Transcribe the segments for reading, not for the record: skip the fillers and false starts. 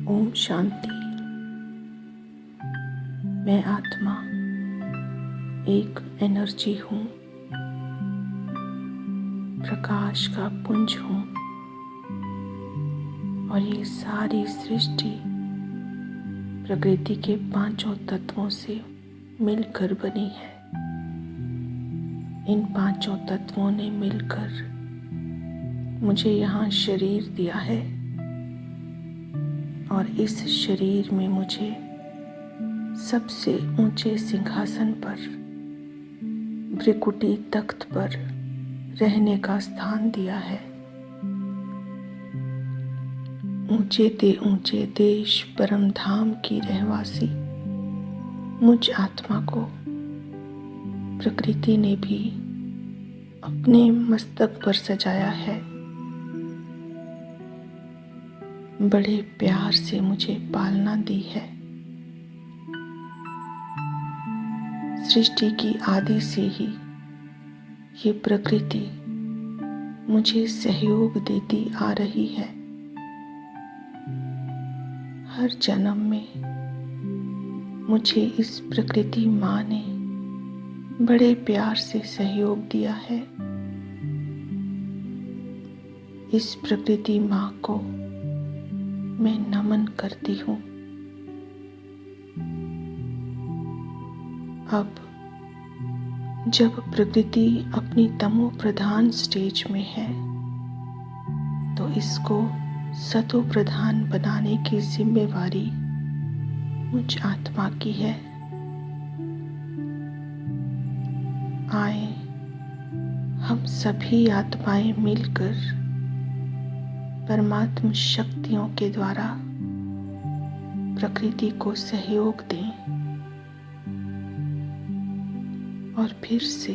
ओम शांति। मैं आत्मा एक एनर्जी हूँ, प्रकाश का पुंज हूँ और ये सारी सृष्टि प्रकृति के पांचों तत्वों से मिलकर बनी है। इन पांचों तत्वों ने मिलकर मुझे यहाँ शरीर दिया है और इस शरीर में मुझे सबसे ऊंचे सिंहासन पर, भृकुटी तख्त पर रहने का स्थान दिया है। ऊंचे देश परम धाम की रहवासी मुझ आत्मा को प्रकृति ने भी अपने मस्तक पर सजाया है। बड़े प्यार से मुझे पालना दी है। सृष्टि की आदि से ही ये प्रकृति मुझे सहयोग देती आ रही है। हर जन्म में मुझे इस प्रकृति माँ ने बड़े प्यार से सहयोग दिया है। इस प्रकृति माँ को मैं नमन करती हूँ। अब जब प्रकृति अपनी तमो प्रधान स्टेज में है तो इसको सतो प्रधान बनाने की जिम्मेवारी मुझ आत्मा की है। आए हम सभी आत्माएं मिलकर परमात्म शक्तियों के द्वारा प्रकृति को सहयोग दें और फिर से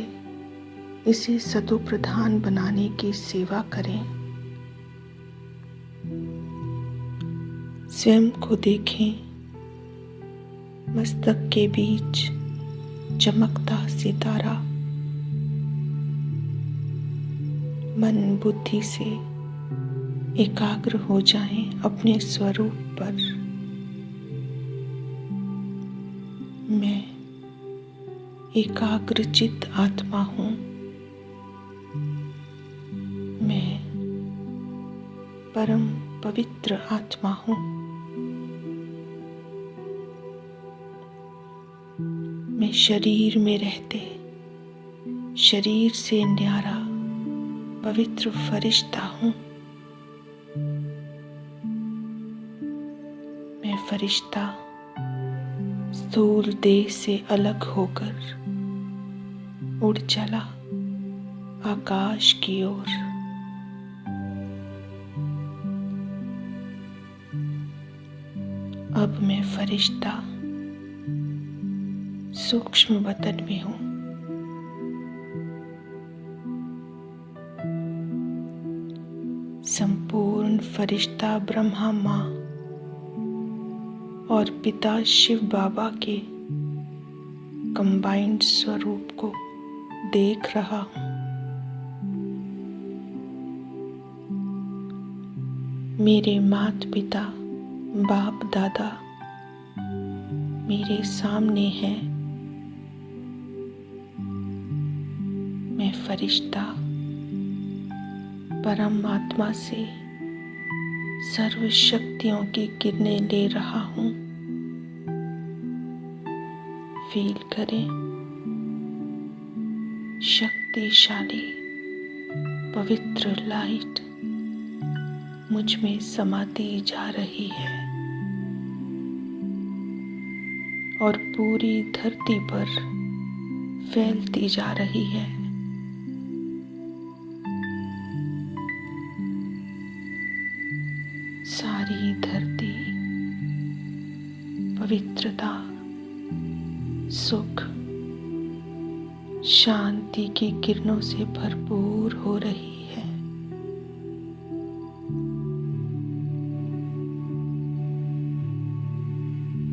इसे सतो प्रधान बनाने की सेवा करें। स्वयं को देखें, मस्तक के बीच चमकता सितारा। मन बुद्धि से एकाग्र हो जाएं अपने स्वरूप पर। मैं एकाग्रचित्त आत्मा हूँ। मैं परम पवित्र आत्मा हूँ। मैं शरीर में रहते शरीर से न्यारा पवित्र फरिश्ता हूँ। मैं फरिश्ता स्थूल देह से अलग होकर उड़ चला आकाश की ओर। अब मैं फरिश्ता सूक्ष्म वतन में हूँ। संपूर्ण फरिश्ता ब्रह्मा माँ और पिता शिव बाबा के कंबाइंड स्वरूप को देख रहा हूँ। मेरे माता पिता बाप दादा मेरे सामने हैं। मैं फरिश्ता परमात्मा से सर्व शक्तियों की किरणें ले रहा हूँ। फील करें, शक्तिशाली पवित्र लाइट मुझ में समाती जा रही है और पूरी धरती पर फैलती जा रही है। सारी धरती पवित्रता, सुख, शांति की किरणों से भरपूर हो रही है।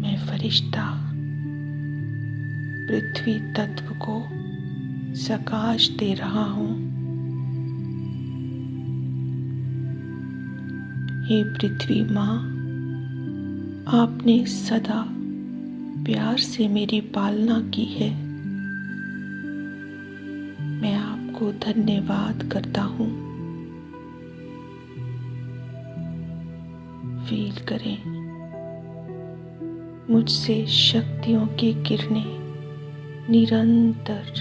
मैं फरिश्ता पृथ्वी तत्व को प्रकाश दे रहा हूँ। हे पृथ्वी माँ, आपने सदा प्यार से मेरी पालना की है। मैं आपको धन्यवाद करता हूँ। फील करें, मुझसे शक्तियों की किरणें निरंतर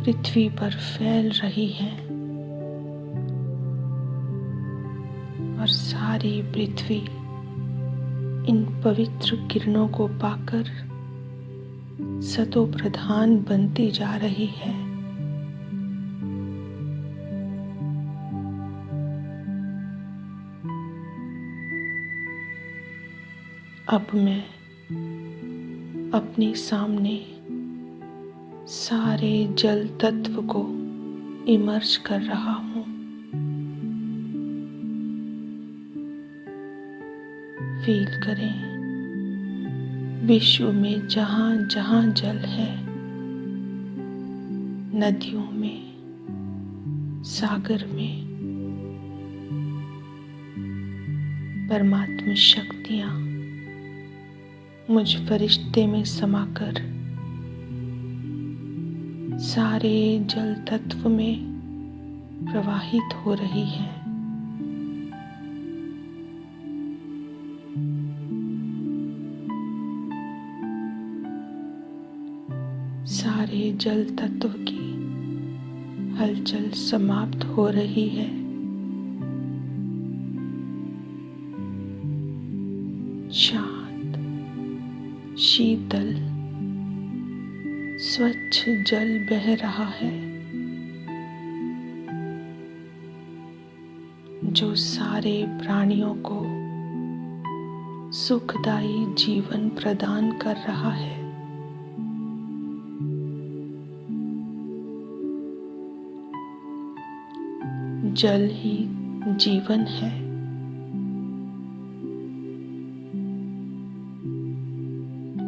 पृथ्वी पर फैल रही हैं और सारी पृथ्वी इन पवित्र किरणों को पाकर सतो प्रधान बनती जा रही है। अब मैं अपने सामने सारे जल तत्व को इमर्ज कर रहा हूँ। फील करें, विश्व में जहाँ जहाँ जल है, नदियों में, सागर में, परमात्मा शक्तियाँ मुझ फरिश्ते में समाकर सारे जल तत्व में प्रवाहित हो रही हैं। सारे जल तत्व की हलचल समाप्त हो रही है। शांत, शीतल, स्वच्छ जल बह रहा है जो सारे प्राणियों को सुखदायी जीवन प्रदान कर रहा है। जल ही जीवन है।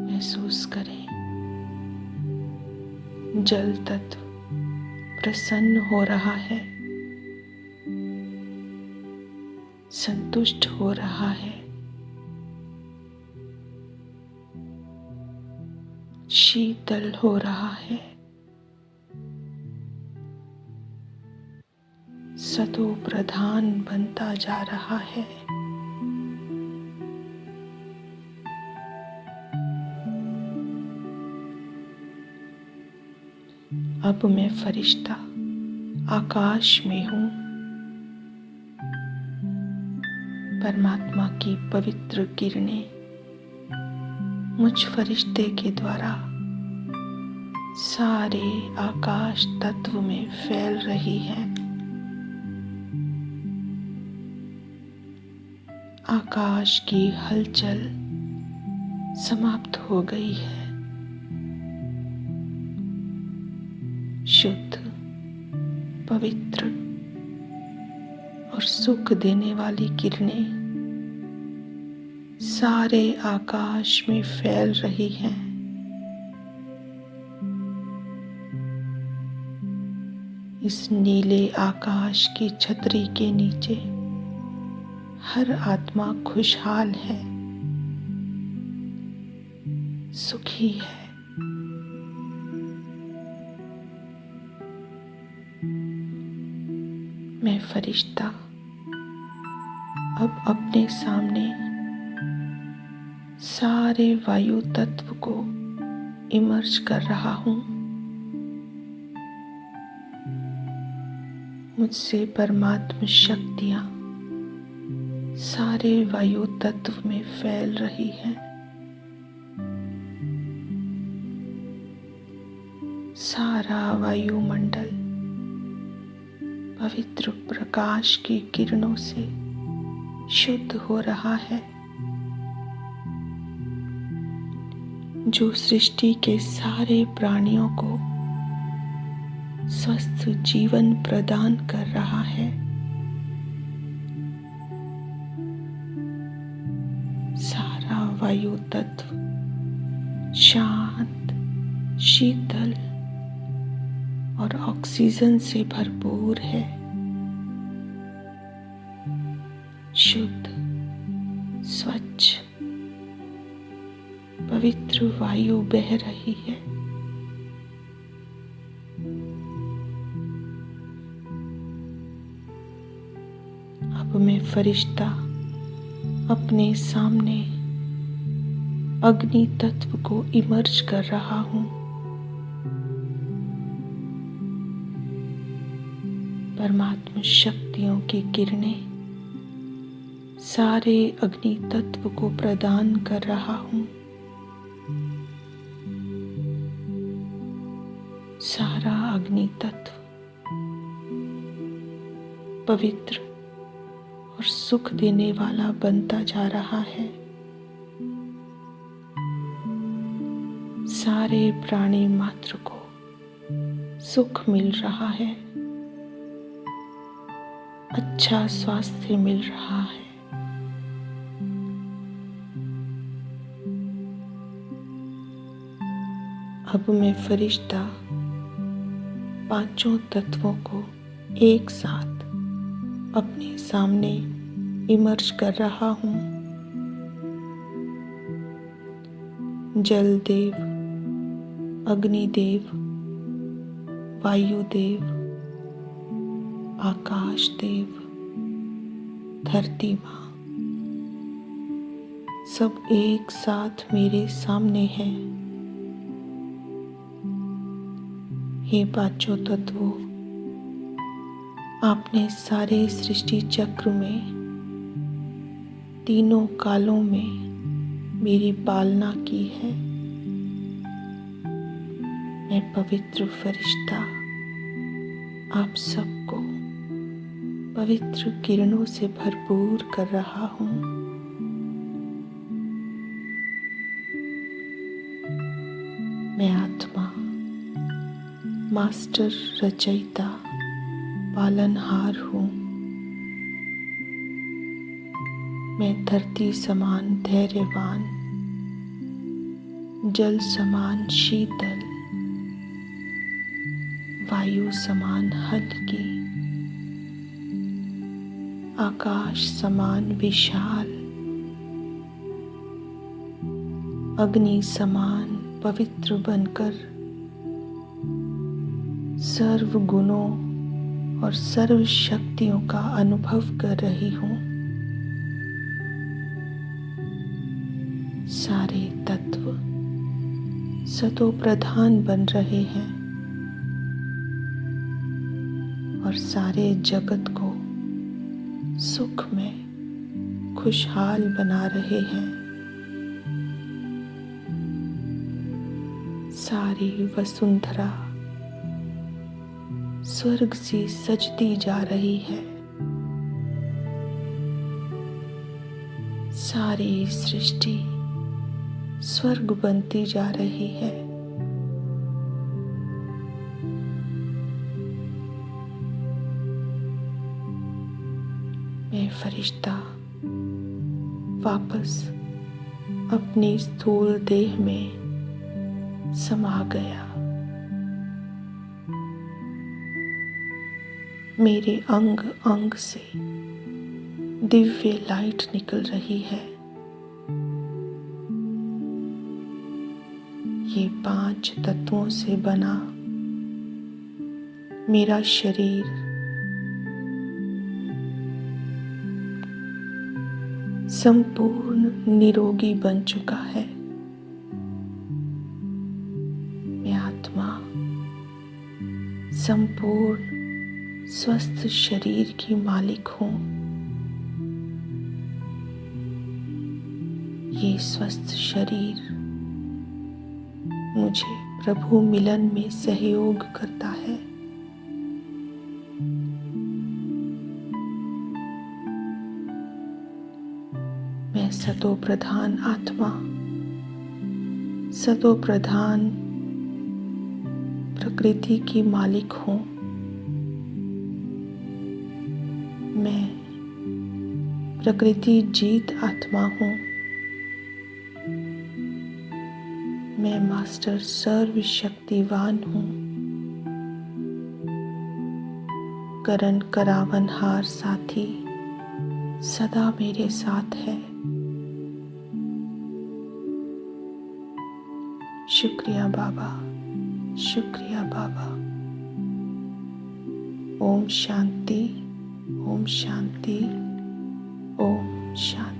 महसूस करें, जल तत्व प्रसन्न हो रहा है, संतुष्ट हो रहा है, शीतल हो रहा है, सतो प्रधान बनता जा रहा है। अब मैं फरिश्ता आकाश में हूँ। परमात्मा की पवित्र किरणें मुझ फरिश्ते के द्वारा सारे आकाश तत्व में फैल रही हैं। आकाश की हलचल समाप्त हो गई है। शुद्ध, पवित्र और सुख देने वाली किरणें सारे आकाश में फैल रही हैं। इस नीले आकाश की छतरी के नीचे हर आत्मा खुशहाल है, सुखी है। मैं फरिश्ता अब अपने सामने सारे वायु तत्व को इमर्ज कर रहा हूँ। मुझसे परमात्मा शक्तियाँ सारे वायु तत्व में फैल रही हैं। सारा वायुमंडल पवित्र प्रकाश की किरणों से शुद्ध हो रहा है, जो सृष्टि के सारे प्राणियों को स्वस्थ जीवन प्रदान कर रहा है। सारा वायु तत्व शांत, शीतल और ऑक्सीजन से भरपूर है। शुद्ध, स्वच्छ पवित्र वायु बह रही है। अब मैं फरिश्ता अपने सामने अग्नि तत्व को इमर्ज कर रहा हूँ। परमात्मा शक्तियों की किरणें सारे अग्नि तत्व को प्रदान कर रहा हूँ। सारा अग्नि तत्व पवित्र और सुख देने वाला बनता जा रहा है। सारे प्राणी मात्र को सुख मिल रहा है, अच्छा स्वास्थ्य मिल रहा है। अब मैं फरिश्ता पांचों तत्वों को एक साथ अपने सामने इमर्ज कर रहा हूँ। जल देव, अग्नि देव, वायु देव, आकाश देव, धरती माँ, सब एक साथ मेरे सामने हैं। हे पांचों तत्वों, आपने सारे सृष्टि चक्र में तीनों कालों में मेरी पालना की है। मैं पवित्र फरिश्ता आप सबको पवित्र किरणों से भरपूर कर रहा हूँ। मैं आत्मा, मास्टर रचयिता, पालनहार हूँ। मैं धरती समान धैर्यवान, जल समान शीतल, वायु समान हल्की, आकाश समान विशाल, अग्नि समान पवित्र बनकर सर्व गुणों और सर्व शक्तियों का अनुभव कर रही हूँ। सारे तत्व सतो प्रधान बन रहे हैं और सारे जगत को सुख में खुशहाल बना रहे हैं। सारी वसुंधरा स्वर्ग सी सजती जा रही है। सारी सृष्टि स्वर्ग बनती जा रही है। मैं फरिश्ता वापस अपनी स्थूल देह में समा गया। मेरे अंग अंग से दिव्य लाइट निकल रही है। ये 5 तत्वों से बना मेरा शरीर संपूर्ण निरोगी बन चुका है। मैं आत्मा संपूर्ण स्वस्थ शरीर की मालिक हूँ। ये स्वस्थ शरीर मुझे प्रभु मिलन में सहयोग करता है। मैं सतो प्रधान आत्मा, सतो प्रधान प्रकृति की मालिक हूँ। मैं प्रकृति जीत आत्मा हूँ। मैं मास्टर सर्वशक्तिवान हूँ। करण करावनहार साथी सदा मेरे साथ है। शुक्रिया बाबा, शुक्रिया बाबा। ओम शांति, ओम शांति, ओम शांति।